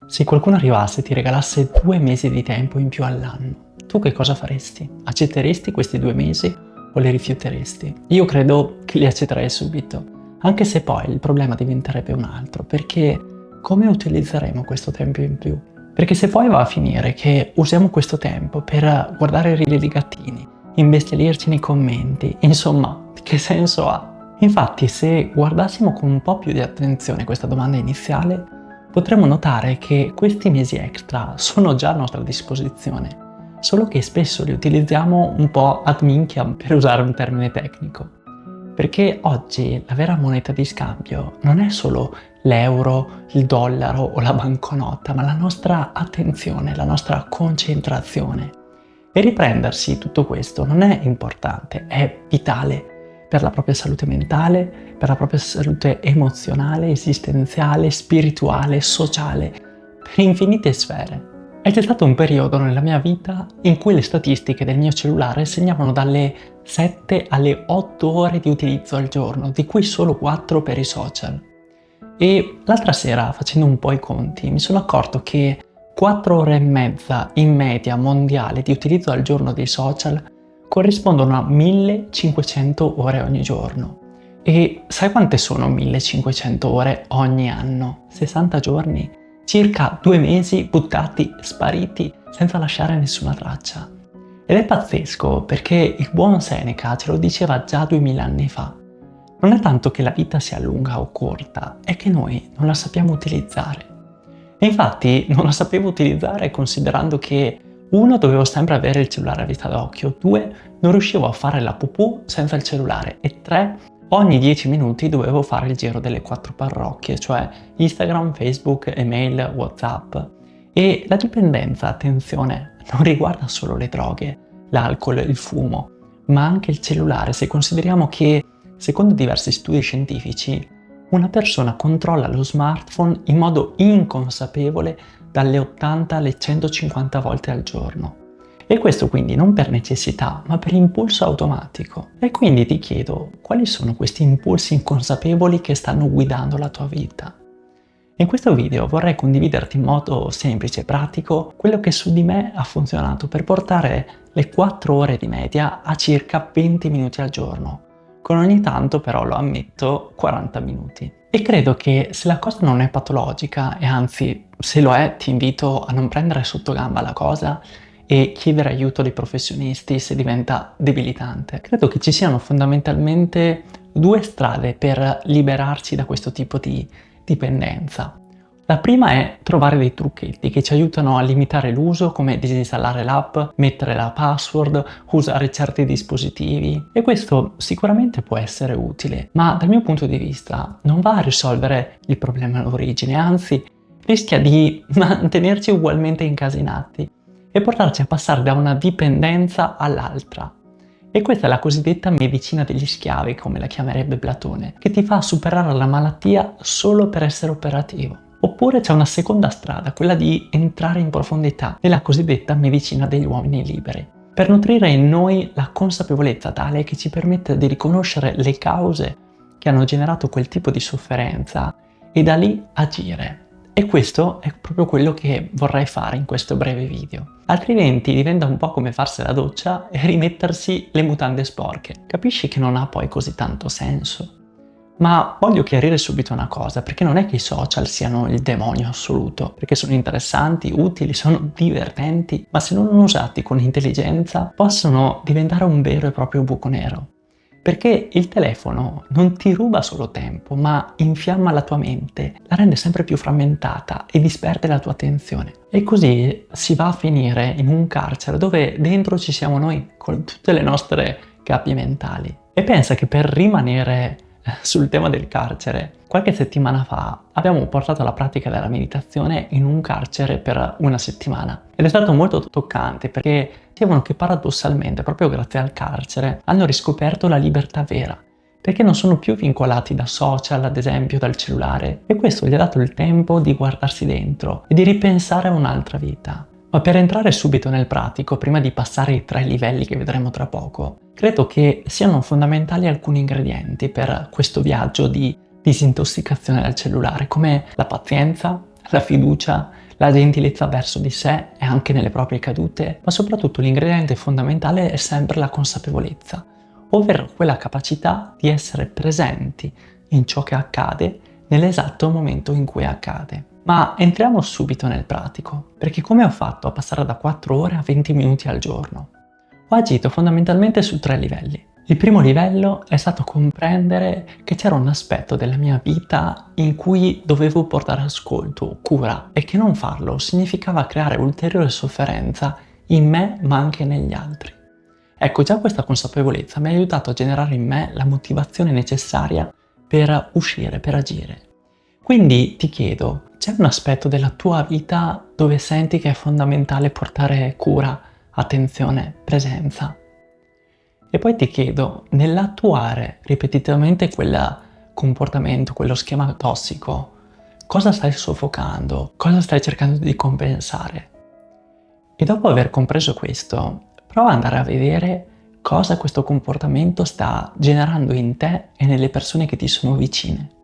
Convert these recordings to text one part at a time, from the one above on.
Se qualcuno arrivasse e ti regalasse 2 mesi di tempo in più all'anno, tu che cosa faresti? Accetteresti questi 2 mesi o li rifiuteresti? Io credo che li accetterei subito, anche se poi il problema diventerebbe un altro, perché come utilizzeremo questo tempo in più? Perché se poi va a finire che usiamo questo tempo per guardare i reel di gattini, imbestialirci nei commenti, insomma, che senso ha? Infatti, se guardassimo con un po' più di attenzione questa domanda iniziale, potremmo notare che questi mesi extra sono già a nostra disposizione, solo che spesso li utilizziamo un po' ad minchia, per usare un termine tecnico. Perché oggi la vera moneta di scambio non è solo l'euro, il dollaro o la banconota, ma la nostra attenzione, la nostra concentrazione. E riprendersi tutto questo non è importante, è vitale per la propria salute mentale, per la propria salute emozionale, esistenziale, spirituale, sociale, per infinite sfere. E c'è stato un periodo nella mia vita in cui le statistiche del mio cellulare segnavano dalle 7 alle 8 ore di utilizzo al giorno, di cui solo 4 per i social. E l'altra sera, facendo un po' i conti, mi sono accorto che 4 ore e mezza in media mondiale di utilizzo al giorno dei social corrispondono a 1500 ore ogni giorno. E sai quante sono 1500 ore ogni anno? 60 giorni? Circa 2 mesi buttati, spariti, senza lasciare nessuna traccia. Ed è pazzesco perché il buon Seneca ce lo diceva già 2000 anni fa. Non è tanto che la vita sia lunga o corta, è che noi non la sappiamo utilizzare. E infatti non la sapevo utilizzare considerando che 1. Dovevo sempre avere il cellulare a vista d'occhio, 2. Non riuscivo a fare la pupù senza il cellulare e 3. Ogni 10 minuti dovevo fare il giro delle 4 parrocchie, cioè Instagram, Facebook, email, WhatsApp. E la dipendenza, attenzione, non riguarda solo le droghe, l'alcol, il fumo, ma anche il cellulare, se consideriamo che, secondo diversi studi scientifici, una persona controlla lo smartphone in modo inconsapevole dalle 80 alle 150 volte al giorno. E questo quindi non per necessità, ma per impulso automatico. E quindi ti chiedo, quali sono questi impulsi inconsapevoli che stanno guidando la tua vita? In questo video vorrei condividerti in modo semplice e pratico quello che su di me ha funzionato per portare le 4 ore di media a circa 20 minuti al giorno, con ogni tanto però, lo ammetto, 40 minuti. E credo che se la cosa non è patologica, e anzi se lo è ti invito a non prendere sotto gamba la cosa e chiedere aiuto dei professionisti se diventa debilitante. Credo che ci siano fondamentalmente 2 strade per liberarci da questo tipo di dipendenza. La prima è trovare dei trucchetti che ci aiutano a limitare l'uso, come disinstallare l'app, mettere la password, usare certi dispositivi. E questo sicuramente può essere utile, ma dal mio punto di vista non va a risolvere il problema all'origine, anzi rischia di mantenerci ugualmente incasinati e portarci a passare da una dipendenza all'altra. E questa è la cosiddetta medicina degli schiavi, come la chiamerebbe Platone, che ti fa superare la malattia solo per essere operativo. Oppure c'è una seconda strada, quella di entrare in profondità nella cosiddetta medicina degli uomini liberi, per nutrire in noi la consapevolezza tale che ci permette di riconoscere le cause che hanno generato quel tipo di sofferenza e da lì agire. E questo è proprio quello che vorrei fare in questo breve video. Altrimenti diventa un po' come farsi la doccia e rimettersi le mutande sporche. Capisci che non ha poi così tanto senso? Ma voglio chiarire subito una cosa, perché non è che i social siano il demonio assoluto, perché sono interessanti, utili, sono divertenti, ma se non usati con intelligenza possono diventare un vero e proprio buco nero. Perché il telefono non ti ruba solo tempo, ma infiamma la tua mente, la rende sempre più frammentata e disperde la tua attenzione. E così si va a finire in un carcere dove dentro ci siamo noi, con tutte le nostre gabbie mentali. E pensa che per rimanere sul tema del carcere, qualche settimana fa abbiamo portato la pratica della meditazione in un carcere per una settimana ed è stato molto toccante perché dicevano che paradossalmente proprio grazie al carcere hanno riscoperto la libertà vera, perché non sono più vincolati da social, ad esempio dal cellulare, e questo gli ha dato il tempo di guardarsi dentro e di ripensare a un'altra vita. Ma per entrare subito nel pratico, prima di passare ai 3 livelli che vedremo tra poco, credo che siano fondamentali alcuni ingredienti per questo viaggio di disintossicazione dal cellulare, come la pazienza, la fiducia, La gentilezza verso di sé è anche nelle proprie cadute, ma soprattutto l'ingrediente fondamentale è sempre la consapevolezza, ovvero quella capacità di essere presenti in ciò che accade nell'esatto momento in cui accade. Ma entriamo subito nel pratico, perché come ho fatto a passare da 4 ore a 20 minuti al giorno? Ho agito fondamentalmente su 3 livelli. Il primo livello è stato comprendere che c'era un aspetto della mia vita in cui dovevo portare ascolto, cura, e che non farlo significava creare ulteriore sofferenza in me ma anche negli altri. Ecco, già questa consapevolezza mi ha aiutato a generare in me la motivazione necessaria per uscire, per agire. Quindi ti chiedo, c'è un aspetto della tua vita dove senti che è fondamentale portare cura, attenzione, presenza? E poi ti chiedo, nell'attuare ripetitivamente quel comportamento, quello schema tossico, cosa stai soffocando? Cosa stai cercando di compensare? E dopo aver compreso questo, prova ad andare a vedere cosa questo comportamento sta generando in te e nelle persone che ti sono vicine.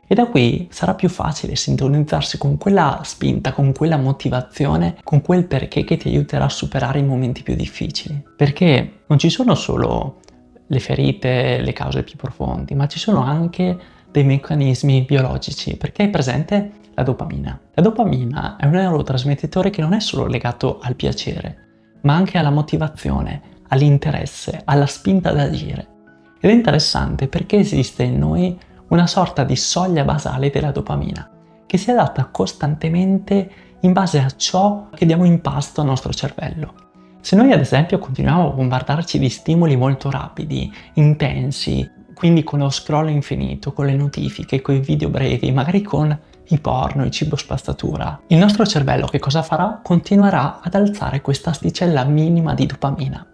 E da qui sarà più facile sintonizzarsi con quella spinta, con quella motivazione, con quel perché che ti aiuterà a superare i momenti più difficili. Perché non ci sono solo le ferite, le cause più profondi, ma ci sono anche dei meccanismi biologici. Perché è presente la dopamina. La dopamina è un neurotrasmettitore che non è solo legato al piacere, ma anche alla motivazione, all'interesse, alla spinta ad agire. Ed è interessante perché esiste in noi una sorta di soglia basale della dopamina, che si adatta costantemente in base a ciò che diamo in pasto al nostro cervello. Se noi ad esempio continuiamo a bombardarci di stimoli molto rapidi, intensi, quindi con lo scroll infinito, con le notifiche, con i video brevi, magari con i porno, il cibo spazzatura, il nostro cervello che cosa farà? Continuerà ad alzare questa asticella minima di dopamina.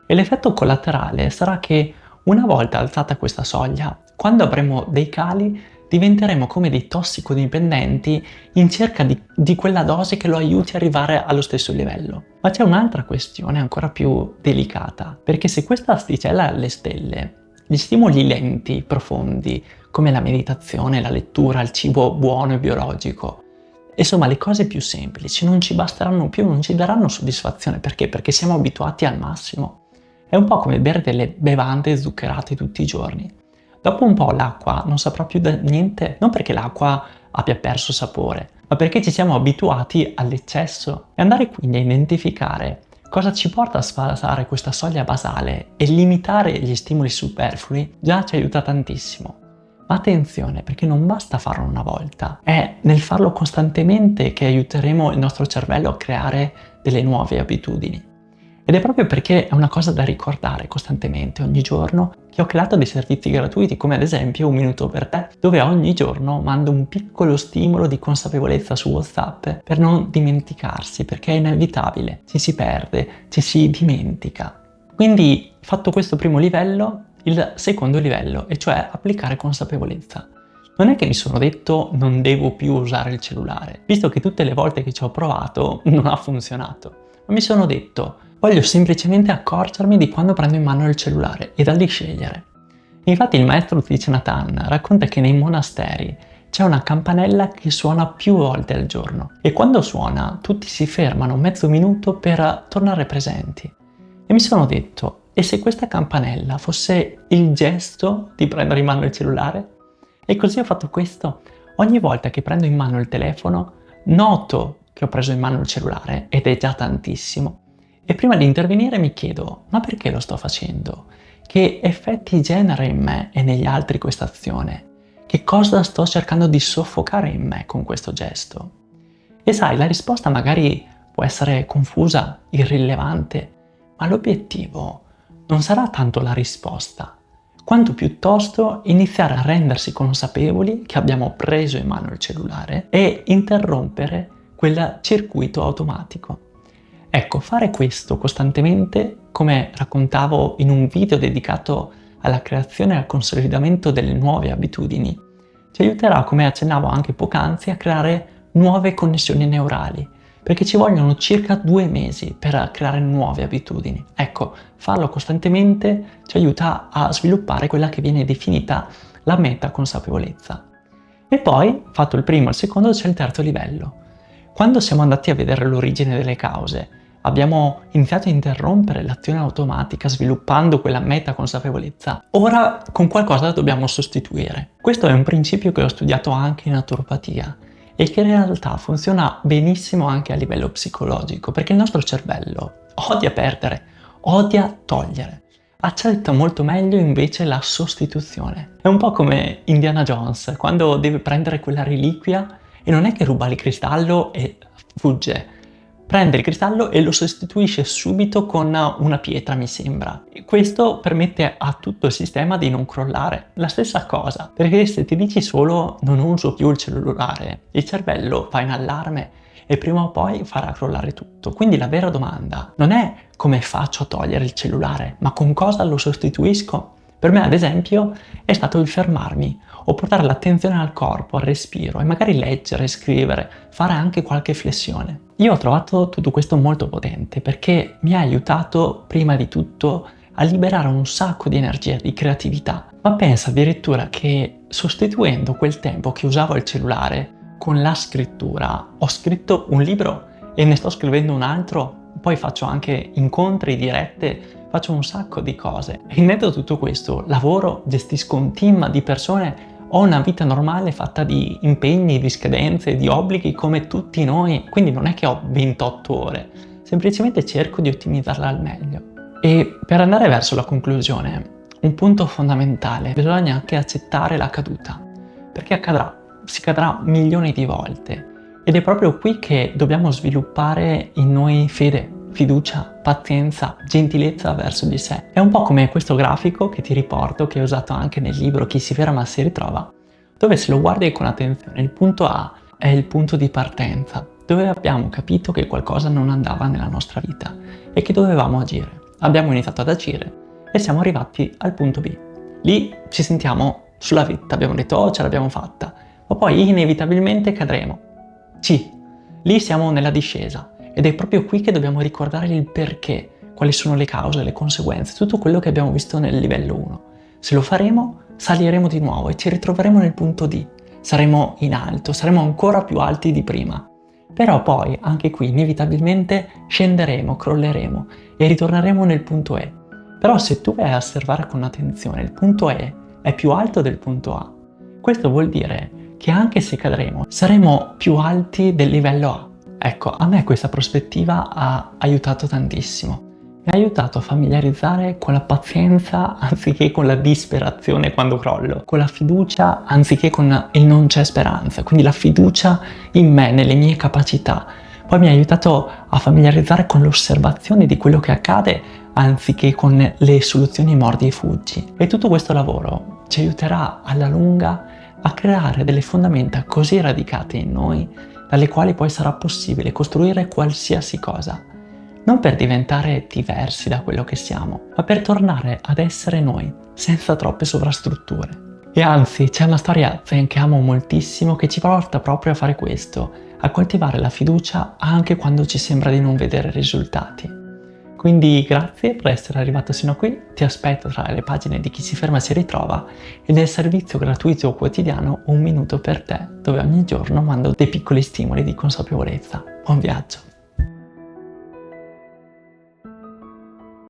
E l'effetto collaterale sarà che una volta alzata questa soglia, quando avremo dei cali, diventeremo come dei tossicodipendenti in cerca di quella dose che lo aiuti ad arrivare allo stesso livello. Ma c'è un'altra questione ancora più delicata, perché se questa asticella è alle stelle, gli stimoli lenti, profondi, come la meditazione, la lettura, il cibo buono e biologico, insomma le cose più semplici non ci basteranno più, non ci daranno soddisfazione. Perché? Perché siamo abituati al massimo. È un po' come bere delle bevande zuccherate tutti i giorni. Dopo un po' l'acqua non saprà più da niente, non perché l'acqua abbia perso sapore, ma perché ci siamo abituati all'eccesso. E andare quindi a identificare cosa ci porta a sfasare questa soglia basale e limitare gli stimoli superflui già ci aiuta tantissimo. Ma attenzione, perché non basta farlo una volta, è nel farlo costantemente che aiuteremo il nostro cervello a creare delle nuove abitudini. Ed è proprio perché è una cosa da ricordare costantemente, ogni giorno, che ho creato dei servizi gratuiti, come ad esempio Un Minuto per Te, dove ogni giorno mando un piccolo stimolo di consapevolezza su WhatsApp per non dimenticarsi, perché è inevitabile, ci si perde, ci si dimentica. Quindi, fatto questo primo livello, il secondo livello, e cioè applicare consapevolezza. Non è che mi sono detto non devo più usare il cellulare, visto che tutte le volte che ci ho provato non ha funzionato, ma mi sono detto voglio semplicemente accorgermi di quando prendo in mano il cellulare e da lì scegliere. Infatti il maestro Thich Nhat Hanh racconta che nei monasteri c'è una campanella che suona più volte al giorno e quando suona tutti si fermano mezzo minuto per tornare presenti. E mi sono detto, e se questa campanella fosse il gesto di prendere in mano il cellulare? E così ho fatto questo. Ogni volta che prendo in mano il telefono, noto che ho preso in mano il cellulare, ed è già tantissimo. E prima di intervenire mi chiedo, ma perché lo sto facendo? Che effetti genera in me e negli altri questa azione? Che cosa sto cercando di soffocare in me con questo gesto? E sai, la risposta magari può essere confusa, irrilevante, ma l'obiettivo non sarà tanto la risposta, quanto piuttosto iniziare a rendersi consapevoli che abbiamo preso in mano il cellulare e interrompere quel circuito automatico. Ecco, fare questo costantemente, come raccontavo in un video dedicato alla creazione e al consolidamento delle nuove abitudini, ci aiuterà, come accennavo anche poc'anzi, a creare nuove connessioni neurali, perché ci vogliono circa 2 mesi per creare nuove abitudini. Ecco, farlo costantemente ci aiuta a sviluppare quella che viene definita la metaconsapevolezza. E poi, fatto il primo e il secondo, c'è il terzo livello, Quando siamo andati a vedere l'origine delle cause, abbiamo iniziato a interrompere l'azione automatica sviluppando quella metaconsapevolezza. Ora con qualcosa dobbiamo sostituire. Questo è un principio che ho studiato anche in naturopatia e che in realtà funziona benissimo anche a livello psicologico, perché il nostro cervello odia perdere, odia togliere. Accetta molto meglio invece la sostituzione. È un po' come Indiana Jones, quando deve prendere quella reliquia e non è che ruba il cristallo e fugge. Prende il cristallo e lo sostituisce subito con una pietra, mi sembra. E questo permette a tutto il sistema di non crollare. La stessa cosa, perché se ti dici solo non uso più il cellulare, il cervello va in allarme e prima o poi farà crollare tutto. Quindi la vera domanda non è come faccio a togliere il cellulare, ma con cosa lo sostituisco? Per me, ad esempio, è stato il fermarmi o portare l'attenzione al corpo, al respiro e magari leggere, scrivere, fare anche qualche flessione. Io ho trovato tutto questo molto potente perché mi ha aiutato prima di tutto a liberare un sacco di energia, di creatività. Ma pensa addirittura che sostituendo quel tempo che usavo il cellulare con la scrittura, ho scritto un libro e ne sto scrivendo un altro, poi faccio anche incontri, dirette, faccio un sacco di cose. E in mezzo a tutto questo lavoro, gestisco un team di persone, ho una vita normale fatta di impegni, di scadenze, di obblighi come tutti noi, quindi non è che ho 28 ore, semplicemente cerco di ottimizzarla al meglio. E per andare verso la conclusione, un punto fondamentale, bisogna anche accettare la caduta, perché accadrà, si cadrà milioni di volte ed è proprio qui che dobbiamo sviluppare in noi fede, fiducia, pazienza, gentilezza verso di sé. È un po' come questo grafico che ti riporto, che ho usato anche nel libro Chi si ferma si ritrova, dove se lo guardi con attenzione, il punto A è il punto di partenza, dove abbiamo capito che qualcosa non andava nella nostra vita e che dovevamo agire. Abbiamo iniziato ad agire e siamo arrivati al punto B. Lì ci sentiamo sulla vetta, abbiamo detto oh, ce l'abbiamo fatta, ma poi inevitabilmente cadremo. C. Lì siamo nella discesa. Ed è proprio qui che dobbiamo ricordare il perché, quali sono le cause, le conseguenze, tutto quello che abbiamo visto nel livello 1. Se lo faremo, saliremo di nuovo e ci ritroveremo nel punto D. Saremo in alto, saremo ancora più alti di prima. Però poi, anche qui, inevitabilmente scenderemo, crolleremo e ritorneremo nel punto E. Però se tu vai a osservare con attenzione, il punto E è più alto del punto A. Questo vuol dire che anche se cadremo, saremo più alti del livello A. Ecco, a me questa prospettiva ha aiutato tantissimo. Mi ha aiutato a familiarizzare con la pazienza anziché con la disperazione quando crollo, con la fiducia anziché con il non c'è speranza, quindi la fiducia in me, nelle mie capacità. Poi mi ha aiutato a familiarizzare con l'osservazione di quello che accade anziché con le soluzioni mordi e fuggi. E tutto questo lavoro ci aiuterà alla lunga a creare delle fondamenta così radicate in noi dalle quali poi sarà possibile costruire qualsiasi cosa, non per diventare diversi da quello che siamo, ma per tornare ad essere noi, senza troppe sovrastrutture. E anzi, c'è una storia zen che amo moltissimo che ci porta proprio a fare questo, a coltivare la fiducia anche quando ci sembra di non vedere risultati. Quindi grazie per essere arrivato sino a qui, ti aspetto tra le pagine di Chi si ferma si ritrova e nel servizio gratuito quotidiano Un minuto per te, dove ogni giorno mando dei piccoli stimoli di consapevolezza. Buon viaggio!